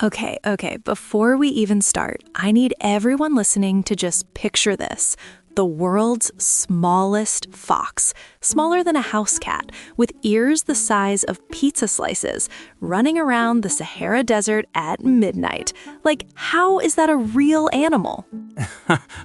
Okay. Before we even start, I need everyone listening to just picture this. The world's smallest fox, smaller than a house cat, with ears the size of pizza slices, running around the Sahara Desert at midnight. Like, how is that a real animal?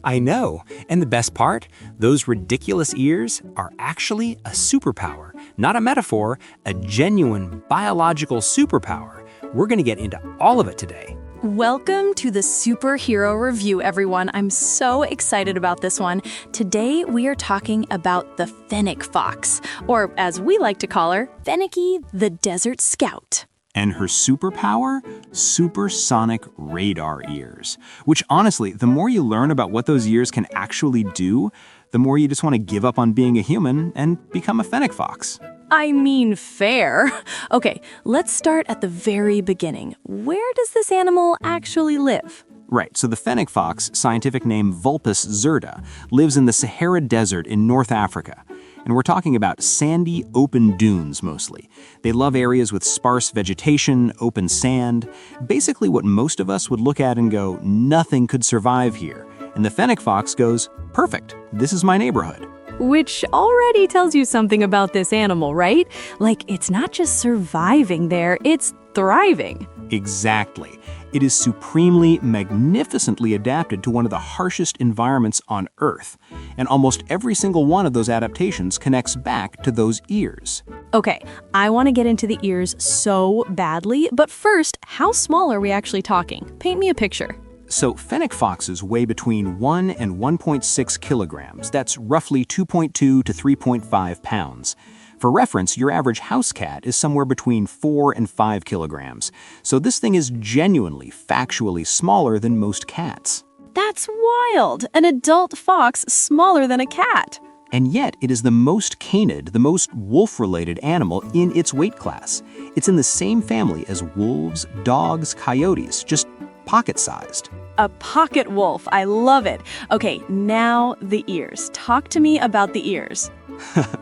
I know. And the best part? Those ridiculous ears are actually a superpower, not a metaphor, a genuine biological superpower. We're going to get into all of it today. Welcome to the Superhero Review, everyone. I'm so excited about this one. Today, we are talking about the Fennec fox, or as we like to call her, Fenekie the Desert Scout. And her superpower? Supersonic radar ears. Which honestly, the more you learn about what those ears can actually do, the more you just want to give up on being a human and become a Fennec fox. I mean, fair. Okay, let's start at the very beginning. Where does this animal actually live? Right, so the Fennec fox, scientific name Vulpes zerta, lives in the Sahara Desert in North Africa. And we're talking about sandy, open dunes mostly. They love areas with sparse vegetation, open sand, basically what most of us would look at and go, nothing could survive here. And the Fennec fox goes, perfect, this is my neighborhood. Which already tells you something about this animal, right? Like, it's not just surviving there, it's thriving. Exactly. It is supremely, magnificently adapted to one of the harshest environments on Earth. And almost every single one of those adaptations connects back to those ears. Okay, I want to get into the ears so badly, but first, how small are we actually talking? Paint me a picture. So Fennec foxes weigh between 1 and 1.6 kilograms. That's roughly 2.2 to 3.5 pounds. For reference, your average house cat is somewhere between 4 and 5 kilograms. So this thing is genuinely, factually smaller than most cats. That's wild! An adult fox smaller than a cat. And yet, it is the most canid, the most wolf-related animal in its weight class. It's in the same family as wolves, dogs, coyotes, just pocket-sized. A pocket wolf. I love it. Okay, now the ears. Talk to me about the ears.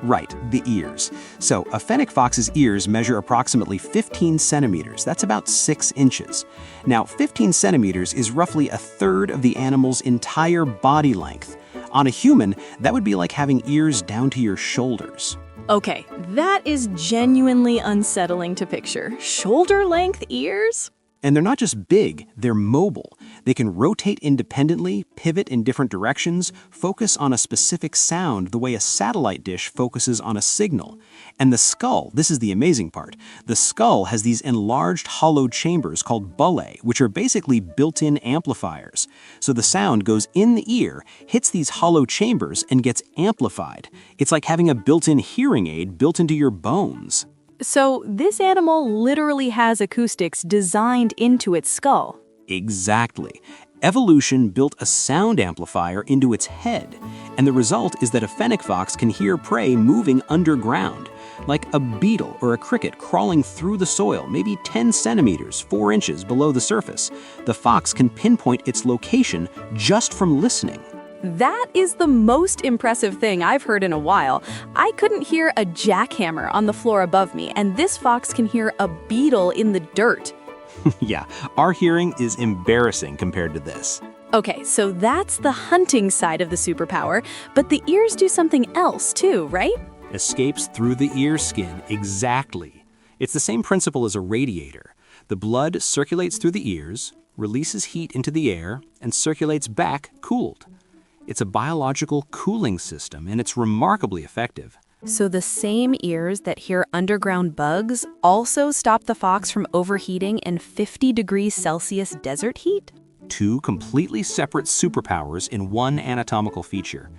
Right, the ears. So, a Fennec fox's ears measure approximately 15 centimeters. That's about 6 inches. Now, 15 centimeters is roughly a third of the animal's entire body length. On a human, that would be like having ears down to your shoulders. Okay, that is genuinely unsettling to picture. Shoulder-length ears? And they're not just big, they're mobile. They can rotate independently, pivot in different directions, focus on a specific sound the way a satellite dish focuses on a signal. And the skull, this is the amazing part, the skull has these enlarged hollow chambers called bullae, which are basically built-in amplifiers. So the sound goes in the ear, hits these hollow chambers, and gets amplified. It's like having a built-in hearing aid built into your bones. So this animal literally has acoustics designed into its skull. Exactly. Evolution built a sound amplifier into its head, and the result is that a Fennec fox can hear prey moving underground, like a beetle or a cricket crawling through the soil, maybe 10 centimeters, 4 inches below the surface. The fox can pinpoint its location just from listening. That is the most impressive thing I've heard in a while. I couldn't hear a jackhammer on the floor above me, and this fox can hear a beetle in the dirt. Yeah, our hearing is embarrassing compared to this. Okay, so that's the hunting side of the superpower, but the ears do something else too, right? Escapes through the ear skin, exactly. It's the same principle as a radiator. The blood circulates through the ears, releases heat into the air, and circulates back cooled. It's a biological cooling system, and it's remarkably effective. So the same ears that hear underground bugs also stop the fox from overheating in 50 degrees Celsius desert heat? 2 completely separate superpowers in one anatomical feature.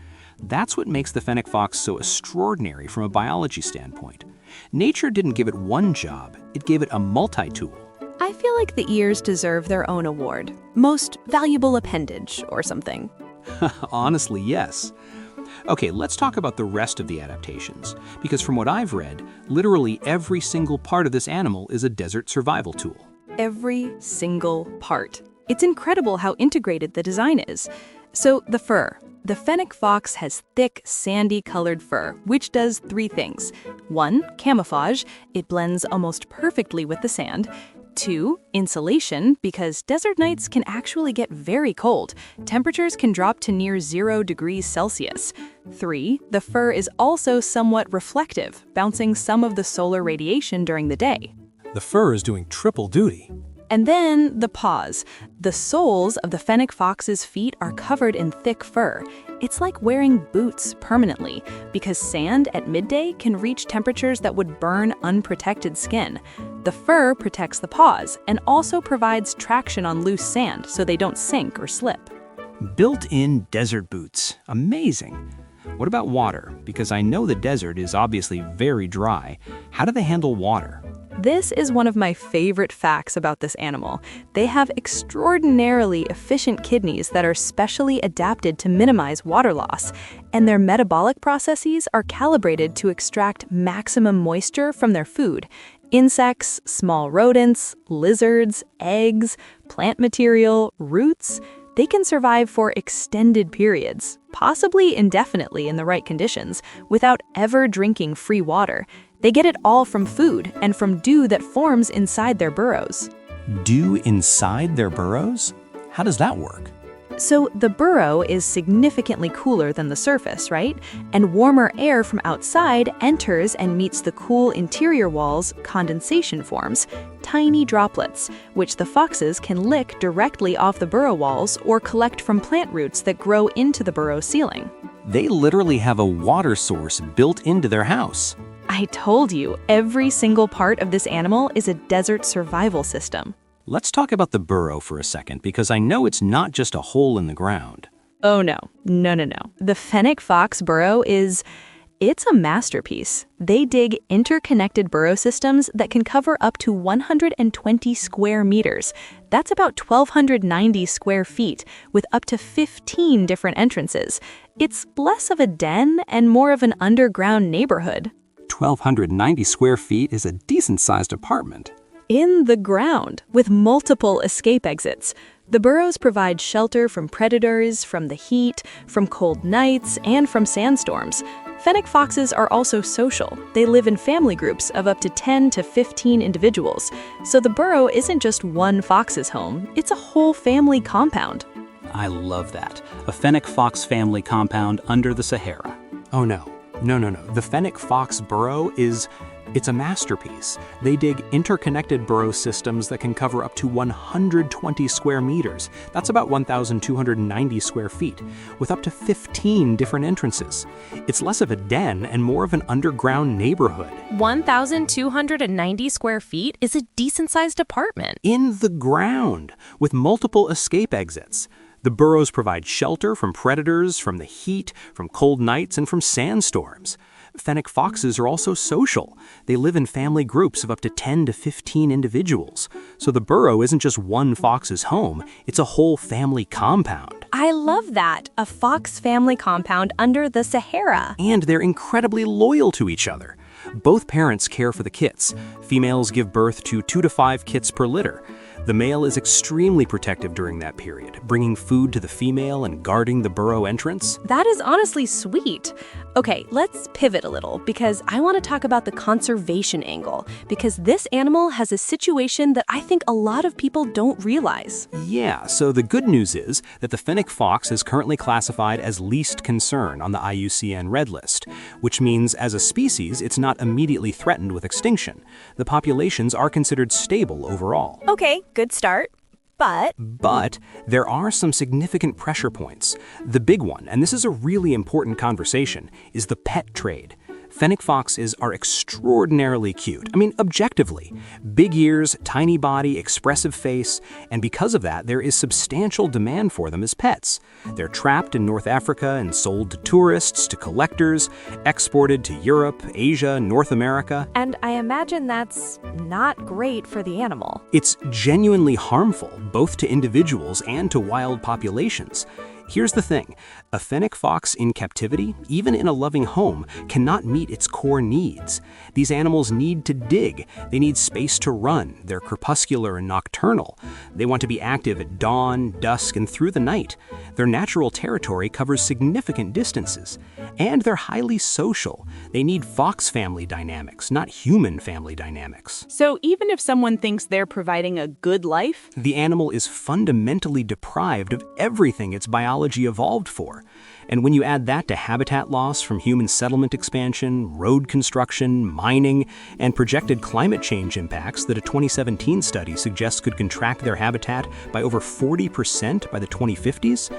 That's what makes the Fennec fox so extraordinary from a biology standpoint. Nature didn't give it one job, it gave it a multi-tool. I feel like the ears deserve their own award. Most valuable appendage or something. Honestly, yes. Okay, let's talk about the rest of the adaptations, because from what I've read, literally every single part of this animal is a desert survival tool. Every single part. It's incredible how integrated the design is. So the fur. The Fennec fox has thick, sandy-colored fur, which does 3 things. 1, camouflage. It blends almost perfectly with the sand. 2, insulation, because desert nights can actually get very cold. Temperatures can drop to near 0 degrees Celsius. 3, the fur is also somewhat reflective, bouncing some of the solar radiation during the day. The fur is doing triple duty. And then the paws. The soles of the fennec fox's feet are covered in thick fur. It's like wearing boots permanently, because sand at midday can reach temperatures that would burn unprotected skin. The fur protects the paws and also provides traction on loose sand so they don't sink or slip. Built-in desert boots. Amazing. What about water? Because I know the desert is obviously very dry. How do they handle water? This is one of my favorite facts about this animal. They have extraordinarily efficient kidneys that are specially adapted to minimize water loss, and their metabolic processes are calibrated to extract maximum moisture from their food. Insects, small rodents, lizards, eggs, plant material, roots, they can survive for extended periods, possibly indefinitely in the right conditions, without ever drinking free water. They get it all from food and from dew that forms inside their burrows. Dew inside their burrows? How does that work? So the burrow is significantly cooler than the surface, right? And warmer air from outside enters and meets the cool interior walls. Condensation forms, tiny droplets, which the foxes can lick directly off the burrow walls or collect from plant roots that grow into the burrow ceiling. They literally have a water source built into their house. I told you, every single part of this animal is a desert survival system. Let's talk about the burrow for a second, because I know it's not just a hole in the ground. Oh no. The Fennec fox burrow it's a masterpiece. They dig interconnected burrow systems that can cover up to 120 square meters. That's about 1,290 square feet, with up to 15 different entrances. It's less of a den and more of an underground neighborhood. 1,290 square feet is a decent-sized apartment. In the ground, with multiple escape exits. The burrows provide shelter from predators, from the heat, from cold nights, and from sandstorms. Fennec foxes are also social. They live in family groups of up to 10 to 15 individuals. So the burrow isn't just one fox's home, it's a whole family compound. I love that. A Fennec fox family compound under the Sahara. Oh no. The Fennec fox burrow it's a masterpiece. They dig interconnected burrow systems that can cover up to 120 square meters. That's about 1,290 square feet, with up to 15 different entrances. It's less of a den and more of an underground neighborhood. 1,290 square feet is a decent-sized apartment. In the ground, with multiple escape exits. The burrows provide shelter from predators, from the heat, from cold nights, and from sandstorms. Fennec foxes are also social. They live in family groups of up to 10 to 15 individuals. So the burrow isn't just one fox's home, it's a whole family compound. I love that. A fox family compound under the Sahara. And they're incredibly loyal to each other. Both parents care for the kits. Females give birth to 2 to 5 kits per litter. The male is extremely protective during that period, bringing food to the female and guarding the burrow entrance. That is honestly sweet. Okay, let's pivot a little because I want to talk about the conservation angle, because this animal has a situation that I think a lot of people don't realize. Yeah, so the good news is that the Fennec fox is currently classified as least concern on the IUCN Red List, which means as a species, it's not immediately threatened with extinction. The populations are considered stable overall. Okay, good start. But there are some significant pressure points. The big one, and this is a really important conversation, is the pet trade. Fennec foxes are extraordinarily cute. I mean, objectively. Big ears, tiny body, expressive face, and because of that, there is substantial demand for them as pets. They're trapped in North Africa and sold to tourists, to collectors, exported to Europe, Asia, North America. And I imagine that's not great for the animal. It's genuinely harmful, both to individuals and to wild populations. Here's the thing. A fennec fox in captivity, even in a loving home, cannot meet its core needs. These animals need to dig. They need space to run. They're crepuscular and nocturnal. They want to be active at dawn, dusk, and through the night. Their natural territory covers significant distances. And they're highly social. They need fox family dynamics, not human family dynamics. So even if someone thinks they're providing a good life, The animal is fundamentally deprived of everything its biology evolved for. And when you add that to habitat loss from human settlement expansion, road construction, mining, and projected climate change impacts that a 2017 study suggests could contract their habitat by over 40% by the 2050s,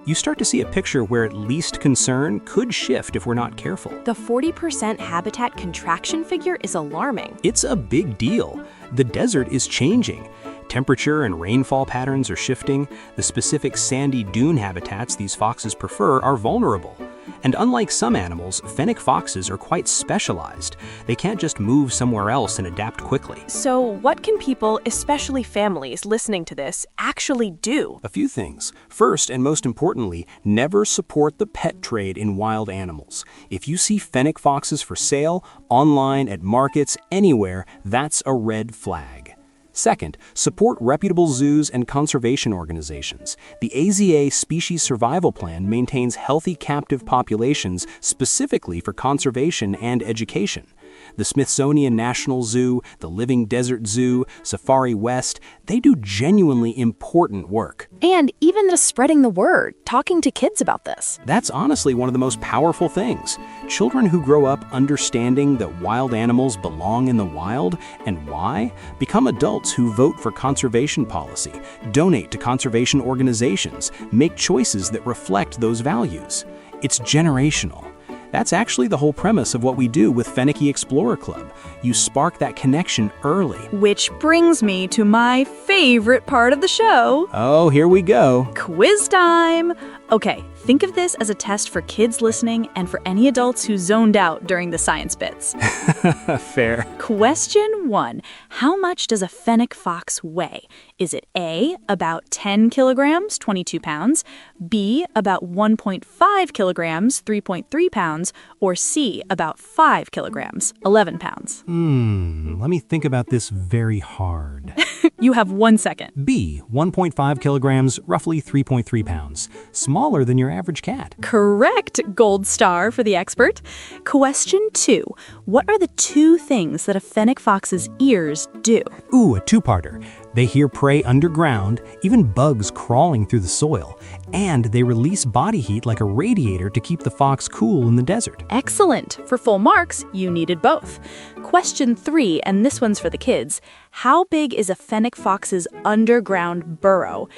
you start to see a picture where at least concern could shift if we're not careful. The 40% habitat contraction figure is alarming. It's a big deal. The desert is changing. Temperature and rainfall patterns are shifting. The specific sandy dune habitats these foxes prefer are vulnerable. And unlike some animals, fennec foxes are quite specialized. They can't just move somewhere else and adapt quickly. So what can people, especially families listening to this, actually do? A few things. First, and most importantly, never support the pet trade in wild animals. If you see fennec foxes for sale, online, at markets, anywhere, that's a red flag. Second, support reputable zoos and conservation organizations. The AZA Species Survival Plan maintains healthy captive populations specifically for conservation and education. The Smithsonian National Zoo, the Living Desert Zoo, Safari West, they do genuinely important work. And even just spreading the word, talking to kids about this. That's honestly one of the most powerful things. Children who grow up understanding that wild animals belong in the wild and why become adults who vote for conservation policy, donate to conservation organizations, make choices that reflect those values. It's generational. That's actually the whole premise of what we do with Fenekie Explorer Club. You spark that connection early. which brings me to my favorite part of the show, Oh, here we go. quiz time. Okay, think of this as a test for kids listening and for any adults who zoned out during the science bits. Fair. Question 1. How much does a fennec fox weigh? Is it A, about 10 kilograms, 22 pounds, B, about 1.5 kilograms, 3.3 pounds, or C, about 5 kilograms, 11 pounds? Let me think about this very hard. You have 1 second. B, 1.5 kilograms, roughly 3.3 pounds. Smaller than your average cat. Correct, gold star for the expert. Question 2. What are the 2 things that a fennec fox's ears do? Ooh, a two-parter. They hear prey underground, even bugs crawling through the soil, and they release body heat like a radiator to keep the fox cool in the desert. Excellent. For full marks, you needed both. Question 3, and this one's for the kids. How big is a fennec fox's underground burrow?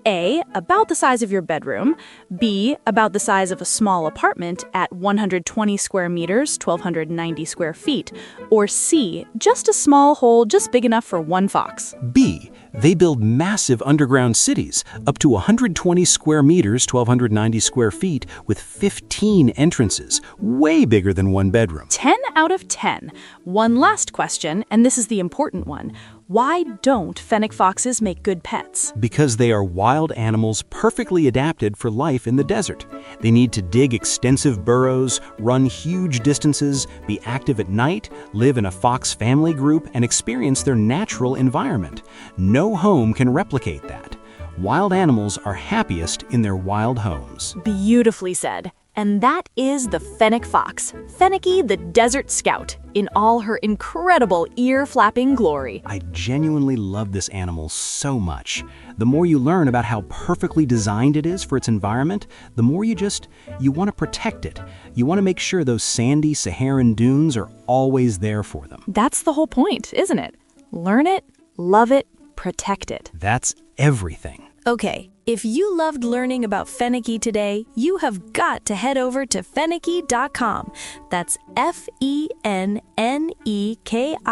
A, about the size of your bedroom. B, about the size of a small apartment at 120 square meters, 1,290 square feet. Or C, just a small hole just big enough for one fox. B, they build massive underground cities, up to 120 square meters, 1,290 square feet, with 15 entrances, way bigger than one bedroom. 10 out of 10. One last question, and this is the important one. Why don't fennec foxes make good pets? Because they are wild animals perfectly adapted for life in the desert. They need to dig extensive burrows, run huge distances, be active at night, live in a fox family group, and experience their natural environment. No home can replicate that. Wild animals are happiest in their wild homes. Beautifully said. And that is the fennec fox, Fenekie the Desert Scout, in all her incredible ear-flapping glory. I genuinely love this animal so much. The more you learn about how perfectly designed it is for its environment, the more you want to protect it. You want to make sure those sandy Saharan dunes are always there for them. That's the whole point, isn't it? Learn it, love it, protect it. That's everything. Okay, if you loved learning about Fenekie today, you have got to head over to Fenekie.com. That's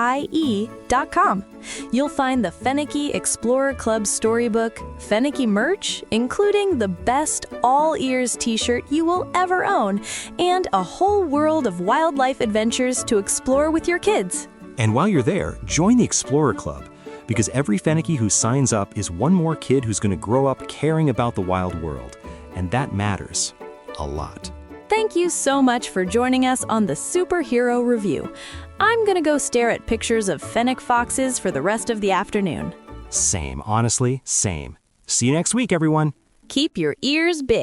FENNEKIE.com. You'll find the Fenekie Explorer Club storybook, Fenekie merch, including the best all-ears t-shirt you will ever own, and a whole world of wildlife adventures to explore with your kids. And while you're there, join the Explorer Club. Because every Fenekie who signs up is one more kid who's going to grow up caring about the wild world. and that matters a lot. Thank you so much for joining us on the Superhero Review. I'm gonna go stare at pictures of Fennec foxes for the rest of the afternoon. Same, honestly, same. See you next week, everyone. Keep your ears big.